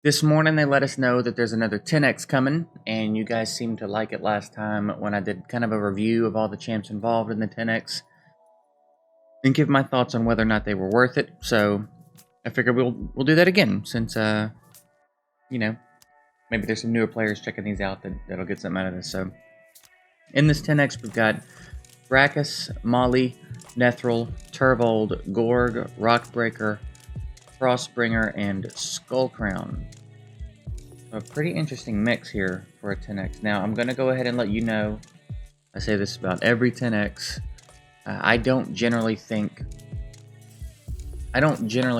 This morning they let us know that there's another 10x coming, and you guys seemed to like it last time when I did kind of a review of all the champs involved in the 10x and give my thoughts on whether or not they were worth it. So I figured we'll do that again since you know, maybe there's some newer players checking these out that'll get something out of this. So in this 10x we've got Brackus, Molly, Nethril, Turvold, Gorg, Rockbreaker, Frostbringer, and Skullcrown. A pretty interesting mix here for a 10x. Now, I'm going to go ahead and let you know, I say this about every 10x, I don't generally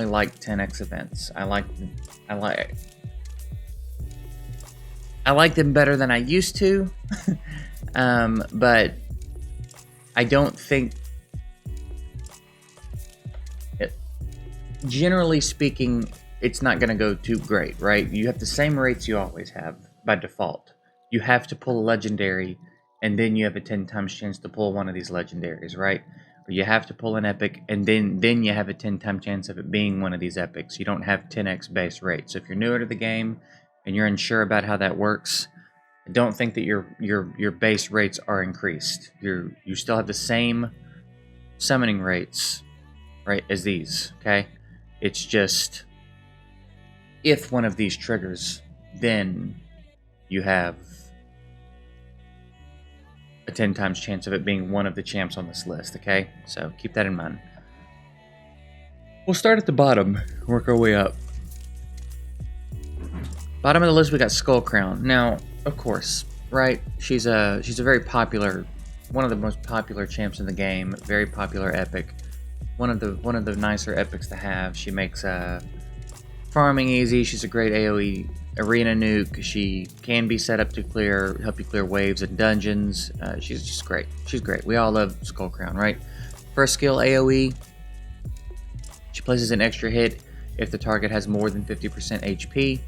like 10x events. I like them better than I used to, but I don't think, generally speaking, it's not going to go too great, right? You have the same rates you always have by default. You have to pull a legendary, and then you have a 10 times chance to pull one of these legendaries, right? Or you have to pull an epic, and then you have a 10 time chance of it being one of these epics. You don't have 10x base rate. So if you're newer to the game and you're unsure about how that works, I don't think that your base rates are increased. You still have the same summoning rates, right, as these, okay? It's just, if one of these triggers, then you have a 10 times chance of it being one of the champs on this list, okay? So keep that in mind. We'll start at the bottom, work our way up. Bottom of the list, we got Skullcrown. Now, of course, right? She's a very popular, one of the most popular champs in the game. Very popular epic. One of the nicer epics to have. She makes farming easy. She's a great AoE arena nuke. She can be set up to help you clear waves and dungeons. She's just great. She's great. We all love Skullcrown, right? First skill, AoE. She places an extra hit if the target has more than 50% HP.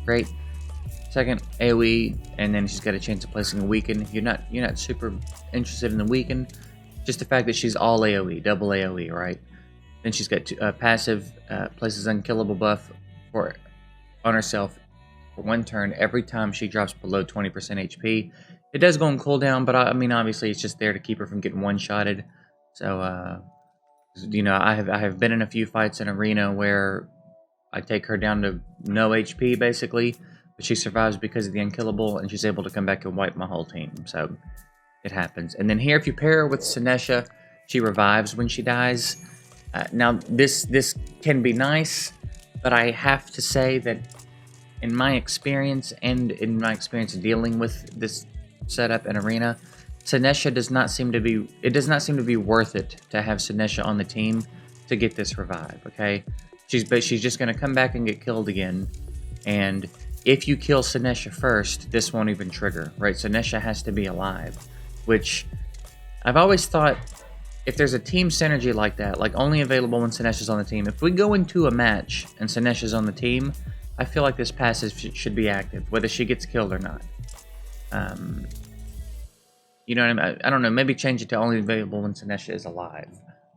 Great. Second, AoE, and then she's got a chance of placing a weaken. You're not super interested in the weaken. Just the fact that she's all AoE, double AoE, right? Then she's got passive, places unkillable buff on herself for one turn every time she drops below 20% HP. It does go on cooldown, but I mean, obviously, it's just there to keep her from getting one-shotted. So, I have been in a few fights in arena where I take her down to no HP basically, but she survives because of the unkillable, and she's able to come back and wipe my whole team. So it happens. And then here, if you pair her with Sinesha, she revives when she dies. Now, this can be nice, but I have to say that in my experience dealing with this setup in arena, Sinesha does not seem to be worth it to have Sinesha on the team to get this revive, okay? She's just going to come back and get killed again, and if you kill Sinesha first, this won't even trigger, right? Sinesha has to be alive, which I've always thought, if there's a team synergy like that, like only available when Sinesha's on the team, if we go into a match and Sinesha's on the team, I feel like this passive should be active, whether she gets killed or not. You know what I mean? I don't know, maybe change it to only available when Sinesha is alive,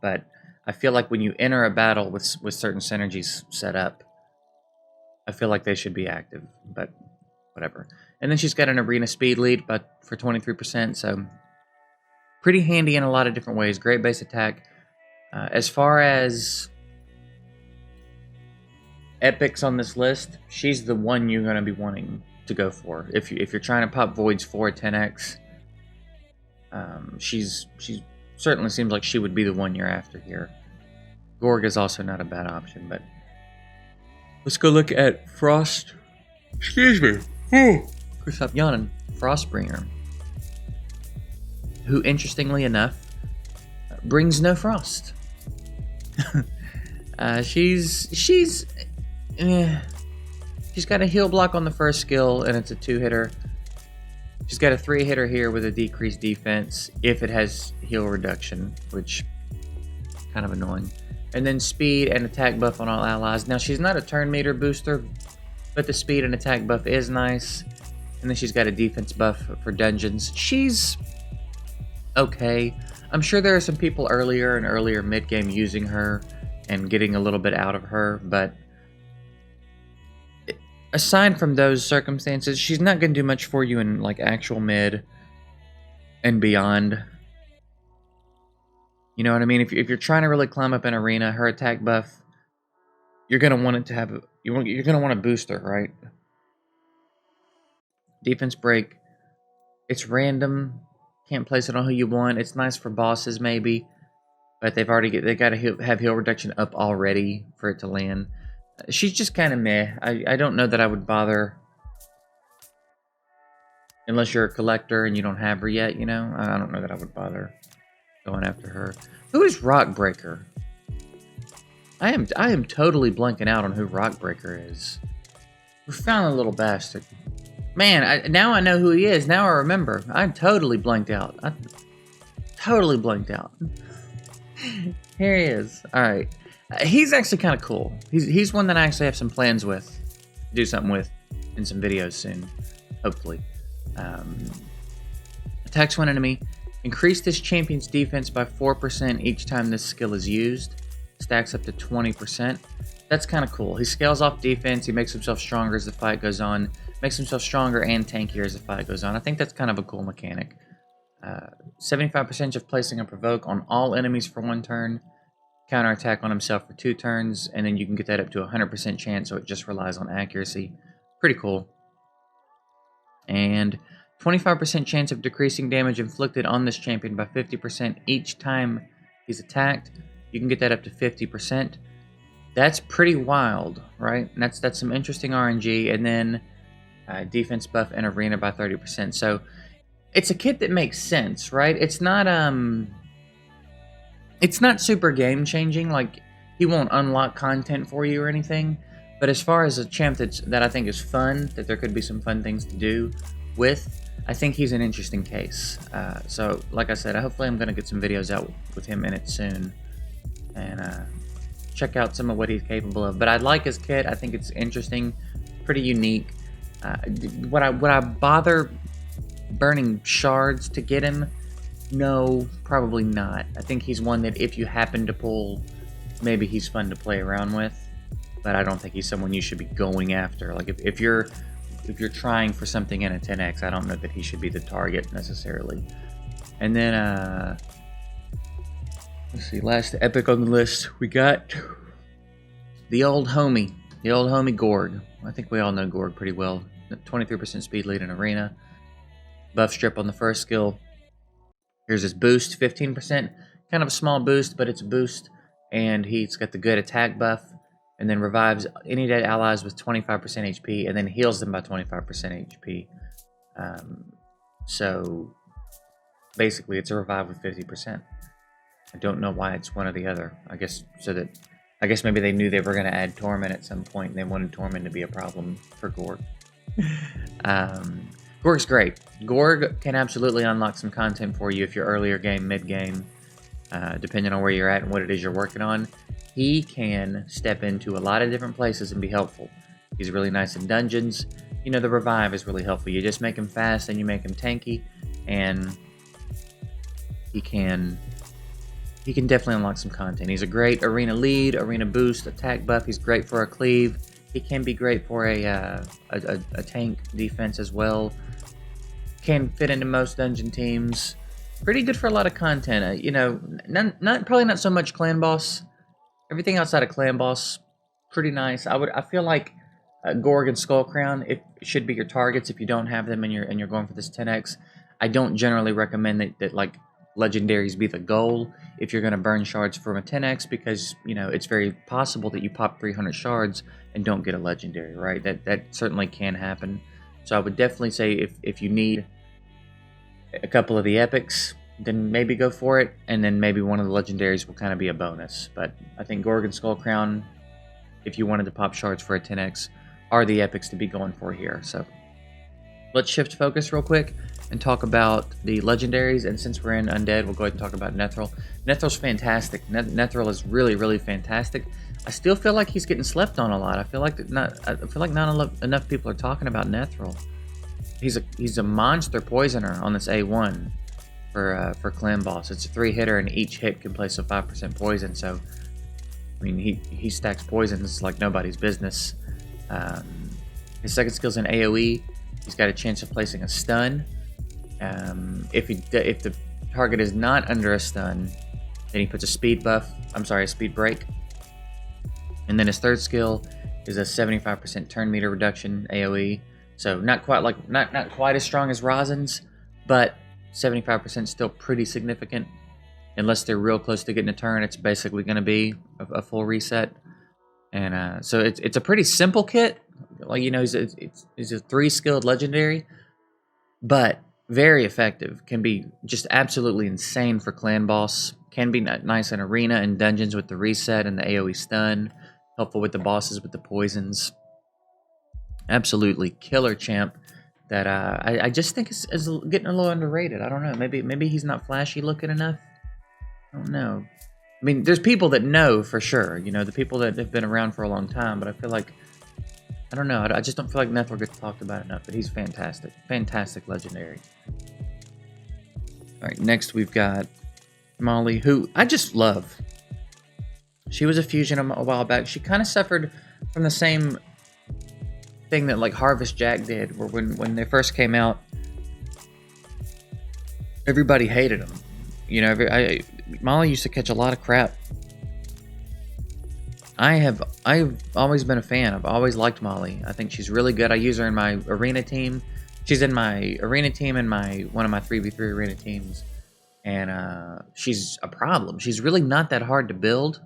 but I feel like when you enter a battle with certain synergies set up, I feel like they should be active, but whatever. And then she's got an arena speed lead, but for 23%, so pretty handy in a lot of different ways. Great base attack. As far as epics on this list, she's the one you're going to be wanting to go for. If you're trying to pop voids for a 10x, she certainly seems like she would be the one you're after here. Gorg is also not a bad option, but let's go look at Frost. Excuse me. Stop yawning. Frostbringer, who, interestingly enough, brings no frost. She's got a heal block on the first skill, and it's a 2-hitter. She's got a 3-hitter here with a decreased defense if it has heal reduction, which is kind of annoying. And then speed and attack buff on all allies. Now, she's not a turn meter booster, but the speed and attack buff is nice. And then she's got a defense buff for dungeons. She's okay. I'm sure there are some people earlier mid-game using her and getting a little bit out of her, but aside from those circumstances, she's not going to do much for you in like actual mid and beyond. You know what I mean? If you're trying to really climb up an arena, her attack buff, you're going to want it to have, you're going to want to boost her, right? Defense break, it's random. Can't place it on who you want. It's nice for bosses maybe, but they got to have heal reduction up already for it to land. She's just kind of meh. I don't know that I would bother unless you're a collector and you don't have her yet, you know? I don't know that I would bother going after her. Who is Rockbreaker? I am totally blanking out on who Rockbreaker is. We found a little bastard. Man, now I know who he is. Now I remember. I totally blanked out. Totally blanked out. Here he is. Alright. He's actually kind of cool. He's one that I actually have some plans with. Do something with in some videos soon. Hopefully. Attacks one enemy. Increase this champion's defense by 4% each time this skill is used. Stacks up to 20%. That's kind of cool. He scales off defense. He makes himself stronger as the fight goes on. Makes himself stronger and tankier as the fight goes on. I think that's kind of a cool mechanic. 75% of placing a provoke on all enemies for 1 turn. Counterattack on himself for 2 turns. And then you can get that up to 100% chance, so it just relies on accuracy. Pretty cool. And 25% chance of decreasing damage inflicted on this champion by 50% each time he's attacked. You can get that up to 50%. That's pretty wild, right? And that's some interesting RNG. And then defense buff and arena by 30%. So it's a kit that makes sense, right? It's not super game changing. Like, he won't unlock content for you or anything. But as far as a champ that I think is fun, that there could be some fun things to do with, I think he's an interesting case. So, like I said, hopefully I'm going to get some videos out with him in it soon. And check out some of what he's capable of. But I like his kit. I think it's interesting, pretty unique. Would I bother burning shards to get him? No, probably not. I think he's one that if you happen to pull, maybe he's fun to play around with. But I don't think he's someone you should be going after. Like if you're trying for something in a 10x, I don't know that he should be the target necessarily. And then let's see, last epic on the list, we got the old homie Gorg. I think we all know Gorg pretty well. 23% speed lead in arena. Buff strip on the first skill. Here's his boost, 15%. Kind of a small boost, but it's a boost. And he's got the good attack buff. And then revives any dead allies with 25% HP. And then heals them by 25% HP. So basically it's a revive with 50%. I don't know why it's one or the other. I guess maybe they knew they were going to add Torment at some point, and they wanted Torment to be a problem for Gorg. Gorg's great. Gorg can absolutely unlock some content for you if you're earlier game, mid game, depending on where you're at and what it is you're working on. He can step into a lot of different places and be helpful. He's really nice in dungeons. You know, the revive is really helpful. You just make him fast and you make him tanky, and he can definitely unlock some content. He's a great arena lead, arena boost, attack buff. He's great for a cleave. He can be great for a tank defense as well. Can fit into most dungeon teams. Pretty good for a lot of content. You know, probably not so much clan boss. Everything outside of clan boss, pretty nice. I feel like Gorg and Skullcrown it should be your targets if you don't have them and you're going for this 10x. I don't generally recommend that like legendaries be the goal if you're going to burn shards from a 10x, because you know it's very possible that you pop 300 shards and don't get a legendary, right? That certainly can happen. So I would definitely say if you need a couple of the epics, then maybe go for it, and then maybe one of the legendaries will kind of be a bonus. But I think Gorg and Skullcrown, if you wanted to pop shards for a 10x, are the epics to be going for here. So let's shift focus real quick and talk about the legendaries. And since we're in Undead, we'll go ahead and talk about Nethril. Nethrill's fantastic. Nethril is really, really fantastic. I still feel like he's getting slept on a lot. I feel like not enough people are talking about Nethril. He's a monster poisoner on this A1 for clan boss. It's a 3-hitter, and each hit can place a 5% poison. So I mean, he stacks poisons like nobody's business. His second skill is an AoE. He's got a chance of placing a stun. If the target is not under a stun, then he puts a speed buff. A speed break. And then his third skill is a 75% turn meter reduction AoE. So not quite as strong as Rosin's, but 75% still pretty significant. Unless they're real close to getting a turn, it's basically going to be a full reset. And so it's a pretty simple kit. Like, you know, he's a 3-skilled legendary, but very effective. Can be just absolutely insane for clan boss. Can be nice in arena and dungeons with the reset and the AoE stun. Helpful with the bosses with the poisons. Absolutely killer champ that I just think is getting a little underrated. I don't know. Maybe he's not flashy looking enough. I don't know. I mean, there's people that know for sure. You know, the people that have been around for a long time. But I feel like, I don't know. I just don't feel like Nethor gets talked about enough. But he's fantastic. Fantastic legendary. All right, next we've got Molly, who I just love. She was a fusion a while back. She kind of suffered from the same thing that like Harvest Jack did, where when they first came out, everybody hated them. You know, Molly used to catch a lot of crap. I've always been a fan. I've always liked Molly. I think she's really good. I use her in my arena team. She's in my arena team and one of my 3v3 arena teams, and she's a problem. She's really not that hard to build,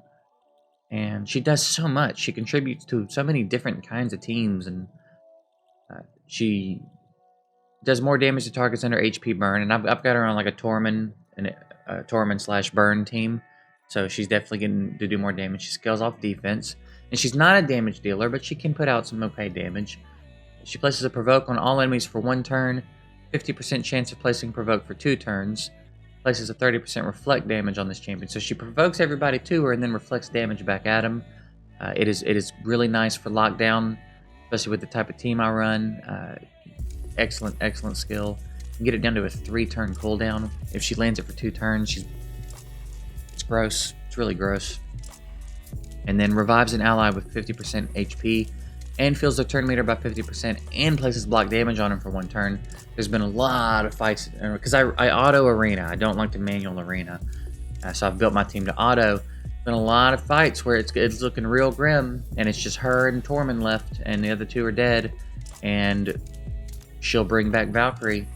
and she does so much. She contributes to so many different kinds of teams, and she does more damage to targets under HP burn. And I've got her on like a Tormund and Tormund/burn team, so she's definitely getting to do more damage. She scales off defense, and she's not a damage dealer, but she can put out some okay damage. She places a provoke on all enemies for 1 turn, 50% chance of placing provoke for 2 turns, places a 30% reflect damage on this champion. So she provokes everybody to her and then reflects damage back at him. It is really nice for lockdown, especially with the type of team I run. Excellent skill. You can get it down to a 3-turn cooldown. If she lands it for 2 turns, it's gross. It's really gross. And then revives an ally with 50% HP and fills their turn meter by 50% and places block damage on him for 1 turn. There's been a lot of fights because I auto arena. I don't like the manual arena, so I've built my team to auto. Been a lot of fights where it's looking real grim, and it's just her and Tormund left, and the other 2 are dead. And she'll bring back Valkyrie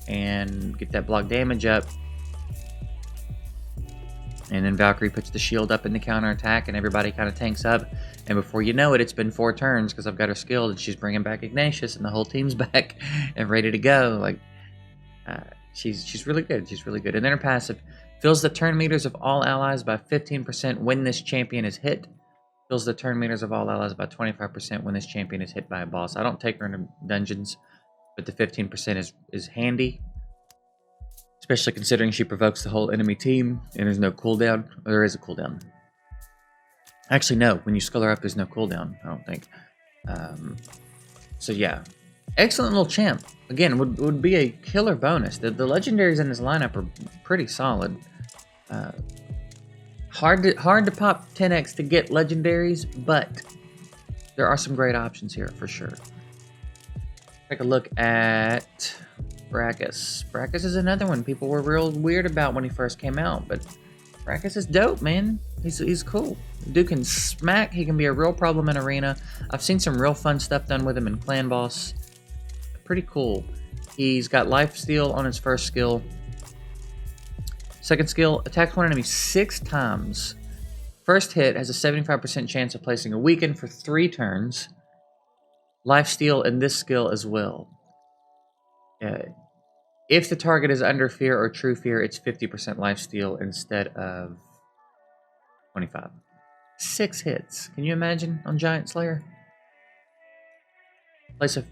and get that block damage up. And then Valkyrie puts the shield up in the counterattack, and everybody kind of tanks up. And before you know it, it's been 4 turns because I've got her skilled, and she's bringing back Ignatius, and the whole team's back and ready to go. Like, she's really good. She's really good. And then her passive fills the turn meters of all allies by 15% when this champion is hit. Fills the turn meters of all allies by 25% when this champion is hit by a boss. I don't take her into dungeons, but the 15% is handy. Especially considering she provokes the whole enemy team, and there's no cooldown. Or there is a cooldown. Actually, no. When you skull her up, there's no cooldown, I don't think. So yeah. Excellent little champ. Again, would be a killer bonus. The legendaries in this lineup are pretty solid. Hard to pop 10x to get legendaries, but there are some great options here for sure. Take a look at Brackus. Brackus is another one people were real weird about when he first came out, but Brackus is dope, man. He's cool. Dude can smack. He can be a real problem in arena. I've seen some real fun stuff done with him in Clan Boss. Pretty cool. He's got lifesteal on his first skill. Second skill, attacks one enemy 6 times. First hit has a 75% chance of placing a weaken for 3 turns. Lifesteal in this skill as well. If the target is under fear or true fear, it's 50% lifesteal instead of 25. 6 hits. Can you imagine on Giant Slayer? Place a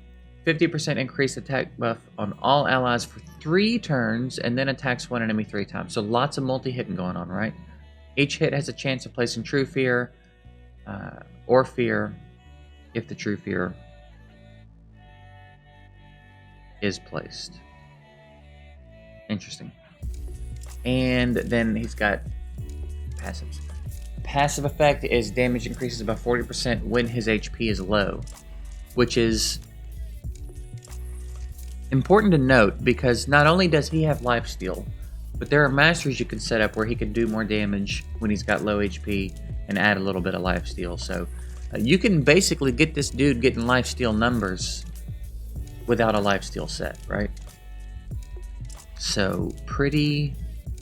50% increased attack buff on all allies for 3 turns, and then attacks one enemy 3 times. So lots of multi-hitting going on, right? Each hit has a chance of placing true fear or fear if the true fear is placed. Interesting. And then he's got passives. Passive effect is damage increases by 40% when his HP is low, which is Important to note, because not only does he have lifesteal, but there are masters you can set up where he can do more damage when he's got low HP and add a little bit of lifesteal. So you can basically get this dude getting lifesteal numbers without a lifesteal set, right? So pretty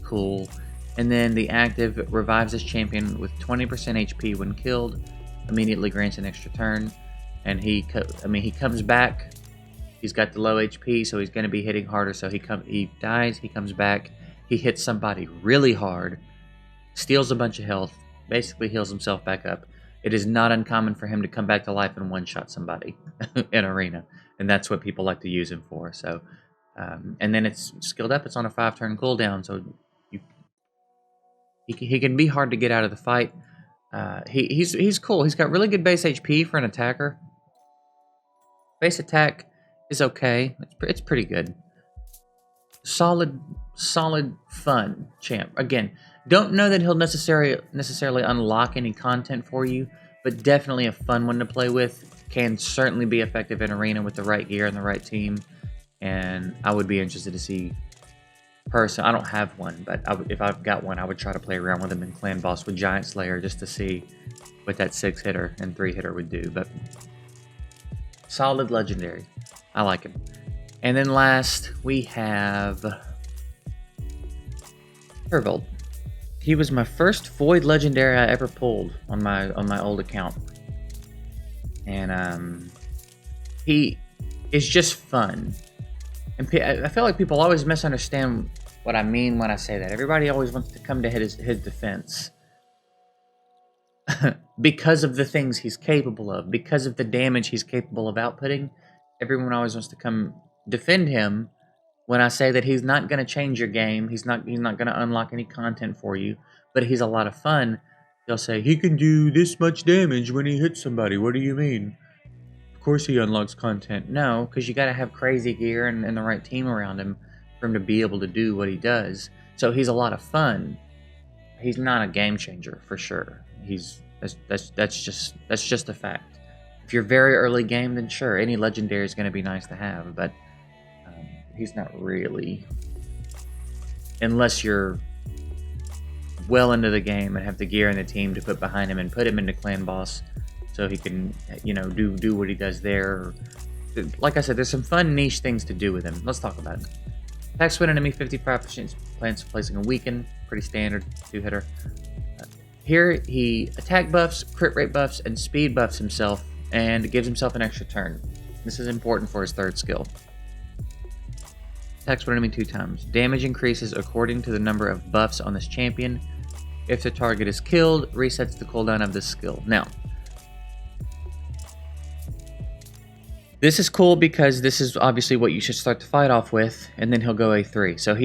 cool. And then the active revives this champion with 20% HP when killed, immediately grants an extra turn, and he comes back. He's got the low HP, so he's going to be hitting harder. So he dies, he comes back, he hits somebody really hard, steals a bunch of health, basically heals himself back up. It is not uncommon for him to come back to life and one-shot somebody in arena, and that's what people like to use him for. So, and then it's skilled up. It's on a 5-turn cooldown, so he can be hard to get out of the fight. He's cool. He's got really good base HP for an attacker. Base attack is okay. It's pretty good. Solid, fun champ. Again, don't know that he'll necessarily unlock any content for you, but definitely a fun one to play with. Can certainly be effective in arena with the right gear and the right team. And I would be interested to see. I don't have one, but if I've got one, I would try to play around with him in Clan Boss with Giant Slayer just to see what that 6-hitter and 3-hitter would do. But solid legendary. I like him. And then last, we have Turvold. He was my first Void legendary I ever pulled on my old account. And he is just fun. And I feel like people always misunderstand what I mean when I say that. Everybody always wants to come to his defense because of the things he's capable of, because of the damage he's capable of outputting. Everyone always wants to come defend him when I say that he's not going to change your game. He's not going to unlock any content for you, but he's a lot of fun. They'll say, he can do this much damage when he hits somebody. What do you mean? Of course he unlocks content. No, because you got to have crazy gear and the right team around him for him to be able to do what he does. So he's a lot of fun. He's not a game changer for sure. That's just a fact. If you're very early game, then sure, any legendary is going to be nice to have, but he's not really, unless you're well into the game and have the gear and the team to put behind him and put him into Clan Boss so he can, do what he does there. Like I said, there's some fun niche things to do with him. Let's talk about it. Attack swing enemy 55% plans placing a weaken, pretty standard 2-hitter. Here he attack buffs, crit rate buffs, and speed buffs himself, and gives himself an extra turn. This is important for his 3rd skill. Attacks one enemy 2 times. Damage increases according to the number of buffs on this champion. If the target is killed, resets the cooldown of this skill. Now, this is cool because this is obviously what you should start the fight off with, and then he'll go A3. So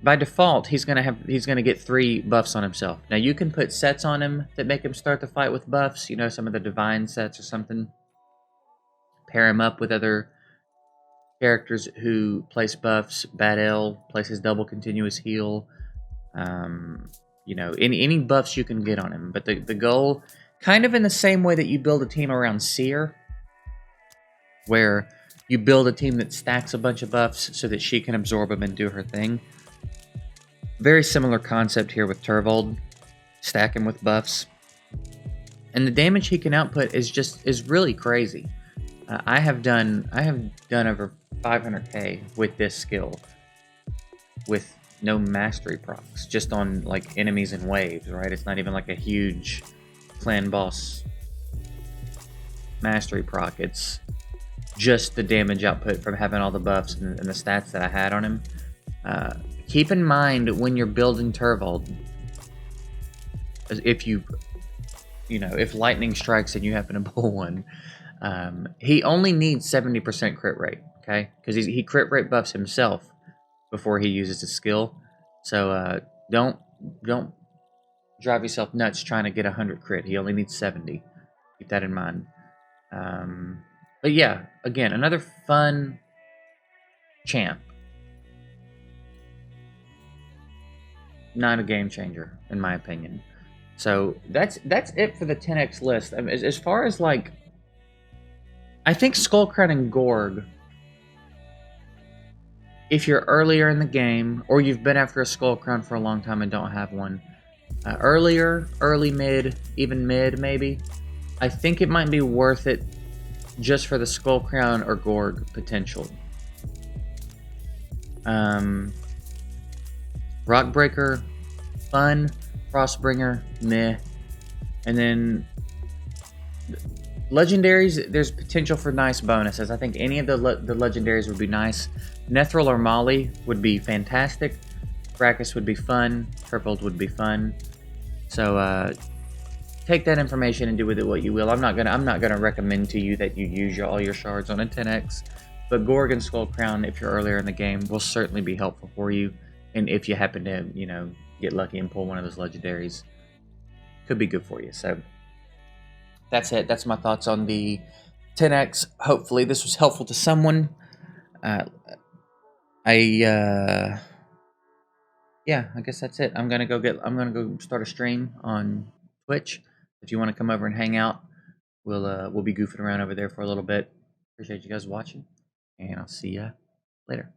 by default, he's gonna get 3 buffs on himself. Now you can put sets on him that make him start the fight with buffs. Some of the divine sets or something. Pair him up with other characters who place buffs. Bad L places double continuous heal. Any buffs you can get on him. But the goal, kind of in the same way that you build a team around Seer, where you build a team that stacks a bunch of buffs so that she can absorb them and do her thing. Very similar concept here with Turvold. Stack him with buffs. And the damage he can output is really crazy. I have done over 500k with this skill with no mastery procs, just on like enemies and waves, right? It's not even like a huge Clan Boss mastery proc. It's just the damage output from having all the buffs and the stats that I had on him. Keep in mind when you're building Turvold, if lightning strikes and you happen to pull one, he only needs 70% crit rate, okay? Because he crit rate buffs himself before he uses his skill. So don't drive yourself nuts trying to get 100 crit. He only needs 70. Keep that in mind. But yeah, again, another fun champ. Not a game changer, in my opinion. So that's it for the 10x list. I mean, as far as like, I think Skullcrown and Gorg if you're earlier in the game, or you've been after a Skullcrown for a long time and don't have one, early mid, even mid maybe, I think it might be worth it just for the Skullcrown or Gorg potential. Rockbreaker, fun. Frostbringer, meh. And then legendaries, there's potential for nice bonuses. I think any of the legendaries would be nice. Nethril or Molly would be fantastic. Brachus would be fun. Purpled would be fun. So take that information and do with it what you will. I'm not gonna recommend to you that you use all your shards on a 10x. But Gorg and Skullcrown, if you're earlier in the game, will certainly be helpful for you. And if you happen to, get lucky and pull one of those legendaries, could be good for you. So that's it. That's my thoughts on the 10x. Hopefully this was helpful to someone. Yeah, I guess that's it. I'm gonna go start a stream on Twitch. If you want to come over and hang out, we'll be goofing around over there for a little bit. Appreciate you guys watching, and I'll see ya later.